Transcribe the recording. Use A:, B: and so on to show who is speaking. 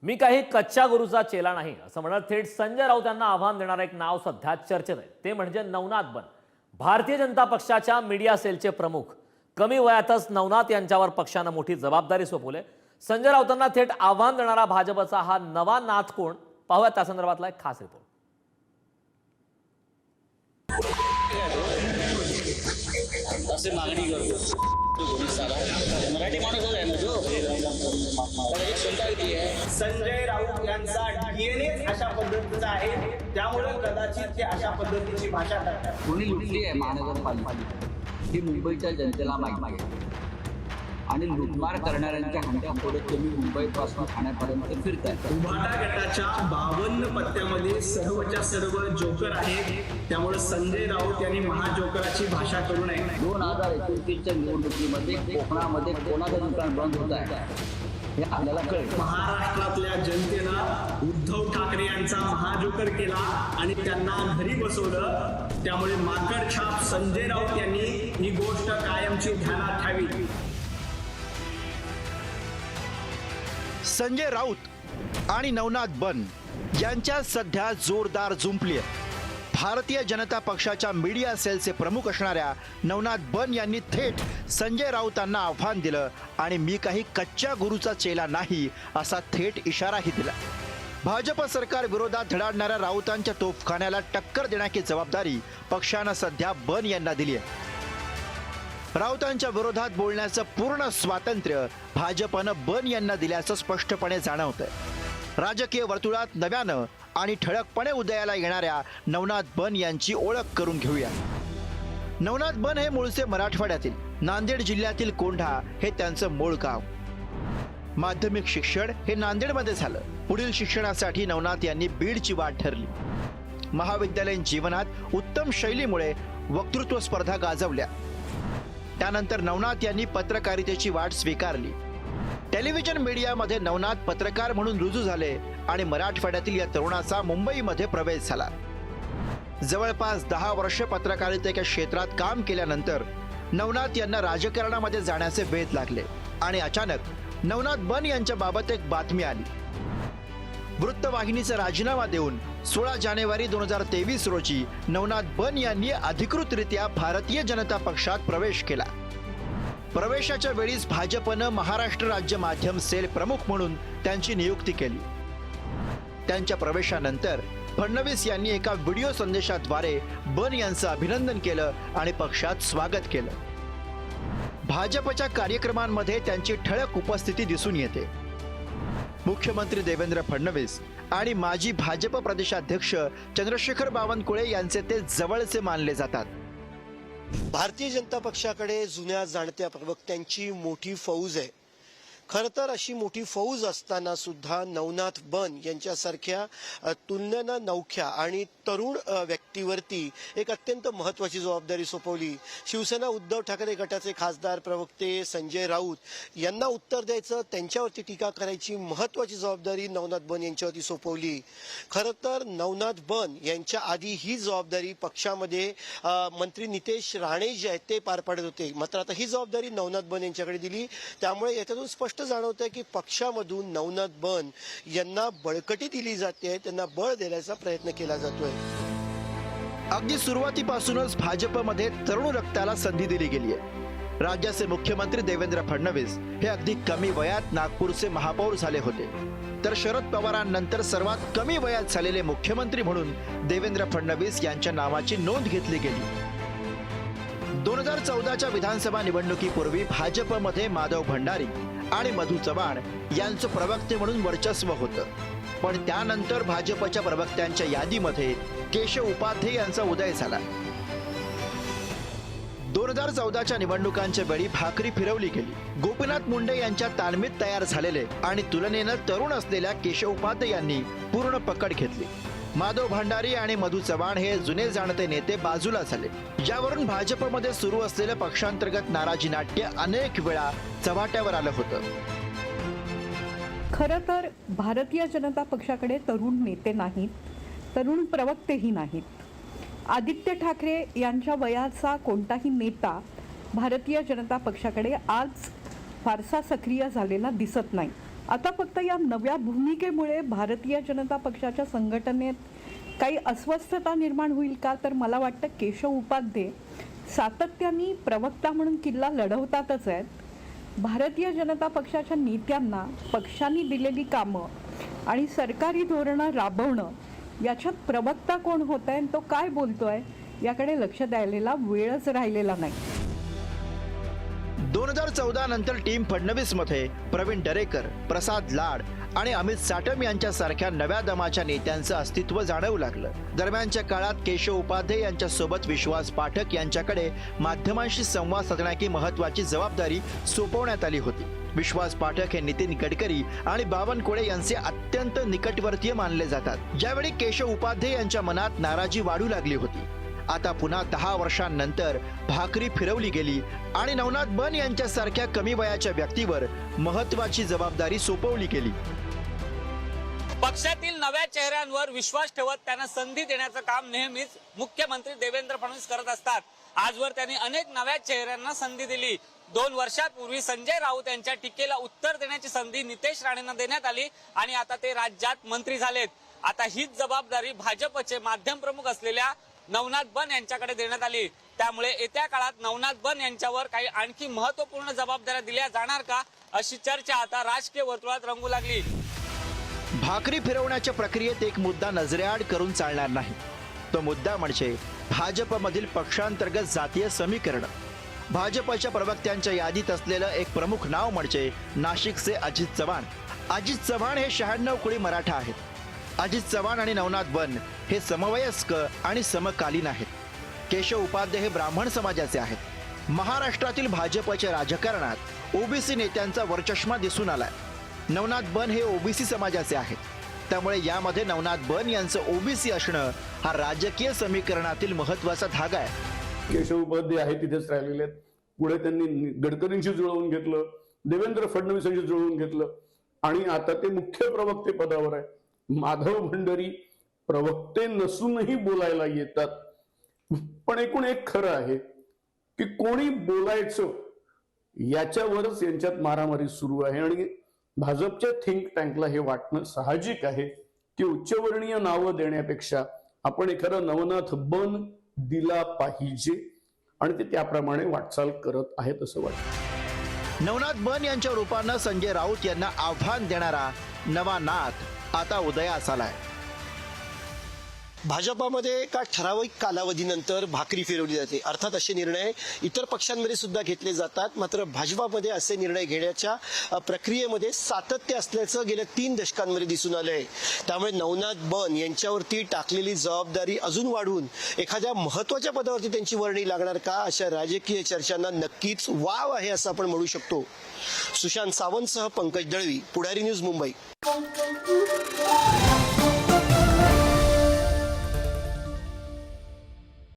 A: मी काही कच्च्या गुरूचा चेला नाही असं म्हणत थेट संजय राऊत यांना आव्हान देणारं एक नाव सध्या चर्चेत आहे, ते म्हणजे नवनाथ बन. भारतीय जनता पक्षाच्या मीडिया सेलचे प्रमुख. कमी वयातच नवनाथ यांच्यावर पक्षानं मोठी जबाबदारी सोपवली. संजय राऊतांना थेट आव्हान देणारा भाजपचा हा नवा नाथ कोण, पाहूया त्या संदर्भातला एक खास रिपोर्ट.
B: असे मागणी करतो मराठी माणूसच आहे ना जो
C: संजय राऊत यांचा डीएनए अशा पद्धतीचा आहे, त्यामुळे कदाचित ते अशा पद्धतीची भाषा करतात.
B: कोणी लुटली आहे महानगरपालिका ही मुंबईच्या जनतेला माहिती आहे आणि लुटमार करणाऱ्यांच्या हंड्यापुढे तुम्ही मुंबईपासून ठाण्यापर्यंत फिरताय.
C: उभाटा गटाच्या 52 पत्त्यामध्ये सर्वच्या सर्व जोकर आहेत, त्यामुळे संजय राऊत यांनी महाजोकराची भाषा करू नये.
B: 2029च्या निवडणुकीमध्ये कोकणामध्ये कोणाचं दुकान बंद होत आहे हे आपल्याला कळलं.
C: महाराष्ट्रातल्या जनतेनं उद्धव ठाकरे यांचा महाजोकर केला आणि त्यांना घरी बसवलं. त्यामुळे माकड छाप संजय राऊत यांनी ही गोष्ट कायमची ध्यानात ठेवावी.
D: संजय राऊत आणि नवनाथ बन यांच्यात सध्या जोरदार जुंपली आहे. भारतीय जनता पक्षाच्या मीडिया सेलचे प्रमुख असणाऱ्या नवनाथ बन यांनी थेट संजय राऊतांना आव्हान दिलं आणि मी काही कच्च्या गुरूचा चेला नाही असा थेट इशाराही दिला. भाजप सरकार विरोधात धडाडणाऱ्या राऊतांच्या तोफखान्याला टक्कर देण्याची जबाबदारी पक्षानं सध्या बन यांना दिली आहे. राऊतांच्या विरोधात बोलण्याचं पूर्ण स्वातंत्र्य भाजपनं बन यांना दिल्याचं स्पष्टपणे जाणवतंय. राजकीय वर्तुळात नव्यानं आणि ठळकपणे उदयाला येणाऱ्या नवनाथ बन यांची ओळख करून घेऊया. नवनाथ बन हे मूळचे मराठवाड्यातील नांदेड जिल्ह्यातील कोंढा हे त्यांचं मूळ गाव. माध्यमिक शिक्षण हे नांदेडमध्ये झालं. पुढील शिक्षणासाठी नवनाथ यांनी बीडची वाट ठरली. महाविद्यालयीन जीवनात उत्तम शैलीमुळे वक्तृत्व स्पर्धा गाजवल्या. त्यानंतर नवनाथ यांनी पत्रकारितेची वाट स्वीकारली. टेलिव्हिजन मीडियामध्ये नवनाथ पत्रकार म्हणून रुजू झाले आणि मराठवाड्यातील या तरुणाचा मुंबईमध्ये प्रवेश झाला. जवळपास 10 वर्ष पत्रकारितेच्या क्षेत्रात काम केल्यानंतर नवनाथ यांना राजकारणामध्ये जाण्याचे वेध लागले आणि अचानक नवनाथ बन यांच्या बाबत एक बातमी आली. वृत्तवाहिनीचा राजीनामा देऊन 16 जानेवारी 2023 रोजी नवनाथ बन यांनी अधिकृतरित्या भारतीय जनता पक्षात प्रवेश केला. प्रवेशाच्या वेळीच भाजपनं महाराष्ट्र राज्य माध्यम सेल प्रमुख म्हणून त्यांची नियुक्ती केली. त्यांच्या प्रवेशानंतर फडणवीस यांनी एका व्हिडिओ संदेशाद्वारे बन यांचं अभिनंदन केलं आणि पक्षात स्वागत केलं. भाजपच्या कार्यक्रमांमध्ये त्यांची ठळक उपस्थिती दिसून येते. मुख्यमंत्री देवेंद्र फडणवीस आणि माजी भाजप प्रदेशाध्यक्ष चंद्रशेखर बावनकुळे यांचे ते जवळचे मानले जातात.
E: भारतीय जनता पक्षाकडे जुन्या जाणत्या प्रवक्त्यांची मोठी फौज आहे. खरं तर अशी मोठी फौज असताना सुद्धा नवनाथ बन यांच्यासारख्या तुलनेनं नवख्या आणि तरुण व्यक्तीवरती एक अत्यंत महत्त्वाची जबाबदारी सोपवली. शिवसेना उद्धव ठाकरे गटाचे खासदार प्रवक्ते संजय राऊत यांना उत्तर द्यायचं, त्यांच्यावरती टीका करायची महत्त्वाची जबाबदारी नवनाथ बन यांच्यावरती सोपवली. खरं तर नवनाथ बन यांच्या आधी ही जबाबदारी पक्षामध्ये मंत्री नितेश राणे जे आहेत ते पार पाडत होते. मात्र आता ही जबाबदारी नवनाथ बन यांच्याकडे दिली. त्यामुळे याच्यातून स्पष्ट जाणवतंय की पक्षामधून नवनाथ बन यांना बळकटी दिली जाते, त्यांना बळ देण्याचा प्रयत्न केला जातोय.
D: अगदी सुरुवातीपासूनच भाजपमध्ये तरुण रक्ताला संधी दिली गेली आहे. राज्याचे मुख्यमंत्री देवेंद्र फडणवीस हे अगदी कमी वयात नागपूरचे महापौर झाले होते, तर शरद पवारांनंतर सर्वात कमी वयात झालेले मुख्यमंत्री म्हणून देवेंद्र फडणवीस यांच्या नावाची नोंद घेतली गेली. 2014च्या विधानसभा निवडणुकीपूर्वी भाजपमध्ये माधव भंडारी आणि मधू चव्हाण यांचं प्रवक्ते म्हणून वर्चस्व होतं. पण त्यानंतर भाजपच्या प्रवक्त्यांच्या यादीमध्ये केशव उपाध्ये यांचा उदय झाला. 2014च्या निवडणुकांच्या वेळी भाकरी फिरवली गेली. गोपीनाथ मुंडे यांच्या तालमीत तयार झालेले आणि तुलनेनं तरुण असलेल्या केशव उपाध्ये यांनी पूर्ण पकड घेतली. माधव भंडारी आणि मधू चव्हाण हे जुने जाणते नेते बाजूला झाले. यावरून भाजपमध्ये सुरू असलेलं पक्षांतर्गत नाराजी नाट्य अनेक वेळा चव्हाट्यावर आलं होतं.
F: खरं तर भारतीय जनता पक्षाकडे तरुण नेते नाहीत, तरुण प्रवक्तेही नाहीत. आदित्य ठाकरे यांच्या वयाचा कोणताही नेता भारतीय जनता पक्षाकडे आज फारसा सक्रिय झालेला दिसत नाही. आता फक्त या नव्या भूमिकेमुळे भारतीय जनता पक्षाच्या संघटनेत काही अस्वस्थता निर्माण होईल का, तर मला वाटतं केशव उपाध्ये सातत्याने प्रवक्ता म्हणून किल्ला लढवतातच आहेत. भारतीय जनता पक्षाच्या नेत्यांना पक्षाने दिलेली कामं आणि सरकारी धोरणं राबवणं याच्यात प्रवक्ता कोण होत आहे, तो काय बोलतोय याकडे लक्ष द्यायला वेळच राहिलेला नाही.
D: 2014 नंतर टीम फडणवीस मध्ये प्रवीण दरेकर, प्रसाद लाड आणि अमित साटम यांच्यासारख्या नव्या दमाच्या नेत्यांचं अस्तित्व जाणवू लागलं. दरम्यानच्या काळात केशव उपाध्ये यांच्या सोबत विश्वास पाठक यांच्याकडे माध्यमांशी संवाद साधण्याची महत्वाची जबाबदारी सोपवण्यात आली होती. विश्वास पाठक हे नितीन गडकरी आणि बावनकुळे यांचे अत्यंत निकटवर्तीय मानले जातात. ज्यावेळी केशव उपाध्ये यांच्या मनात नाराजी वाढू लागली होती. आता पुन्हा 10 वर्षांनंतर भाकरी फिरवली गेली आणि नवनाथ बन यांच्यासारख्या कमी वयाच्या व्यक्तीवर महत्वाची जबाबदारी सोपवली गेली.
G: पक्षातील नव्या चेहऱ्यांवर विश्वास ठेवत त्यांना संधी देण्याचं काम नेहमीच मुख्यमंत्री देवेंद्र फडणवीस करत असतात. आजवर त्यांनी अनेक नव्या चेहऱ्यांना संधी दिली. 2 वर्षांपूर्वी संजय राऊत यांच्या टीकेला उत्तर देण्याची संधी नितेश राणेंना देण्यात आली आणि आता ते राज्यात मंत्री झालेत. आता हीच जबाबदारी भाजपचे माध्यम प्रमुख असलेल्या नवनाथ बन यांच्याकडे देण्यात आली. त्यामुळे येत्या काळात नवनाथ बन यांच्यावर काही आणखी महत्त्वपूर्ण जबाबदाऱ्या दिल्या जाणार का, अशी चर्चा आता राजकीय वर्तुळात रंगू लागली.
D: भाकरी फिरवण्याच्या प्रक्रियेत एक मुद्दा नजरेआड करून चालणार नाही. तो मुद्दा म्हणजे भाजपमधील पक्षांतर्गत जातीय समीकरण. भाजपच्या प्रवक्त्यांच्या यादीत असलेलं एक प्रमुख नाव म्हणजे नाशिकचे अजित चव्हाण. अजित चव्हाण हे 96 कुळी मराठा आहेत. अजित चव्हाण आणि नवनाथ बन हे समवयस्क आणि समकालीन आहेत. केशव उपाध्ये हे ब्राह्मण समाजाचे आहेत. महाराष्ट्रातील भाजपच्या राजकारणात ओबीसी नेत्यांचा वरचष्मा दिसून आलाय. नवनाथ बन हे ओबीसी समाजाचे आहेत. त्यामुळे यामध्ये नवनाथ बन यांचं ओबीसी असणं हा राजकीय समीकरणातील महत्वाचा धागा आहे.
H: केशव उपाध्ये आहे तिथेच राहिलेले आहेत. पुढे त्यांनी गडकरींशी जुळवून घेतलं, देवेंद्र फडणवीसांशी जुळवून घेतलं आणि आता ते मुख्य प्रवक्ते पदावर आहे. माधव भंडारी प्रवक्ते नसूनही बोलायला येतात. पण एकूण एक खरं आहे की कोणी बोलायचं याच्यावरच यांच्यात मारामारी सुरू आहे आणि भाजपच्या थिंक टँकला हे वाटणं साहजिक आहे की उच्चवर्णीय नावं देण्यापेक्षा आपण एखादा नवनाथ बन दिला पाहिजे आणि ते त्याप्रमाणे वाटचाल करत आहेत असं वाटतं.
D: नवनाथ बन यांच्या रूपानं संजय राऊत यांना आव्हान देणारा नवा नाथ आता उदयास आलाय.
E: भाजपामध्ये एका ठराविक कालावधीनंतर भाकरी फिरवली जाते. अर्थात असे निर्णय इतर पक्षांमध्ये सुद्धा घेतले जातात. मात्र भाजपामध्ये असे निर्णय घेण्याच्या प्रक्रियेमध्ये सातत्य असल्याचं गेल्या 3 दशकांमध्ये दिसून आलंय. त्यामुळे नवनाथ बन यांच्यावरती टाकलेली जबाबदारी अजून वाढवून एखाद्या महत्वाच्या पदावरती त्यांची वर्णी लागणार का, अशा राजकीय चर्चांना नक्कीच वाव आहे असं आपण म्हणू शकतो. सुशांत सावंतसह पंकज दळवी, पुढारी न्यूज, मुंबई.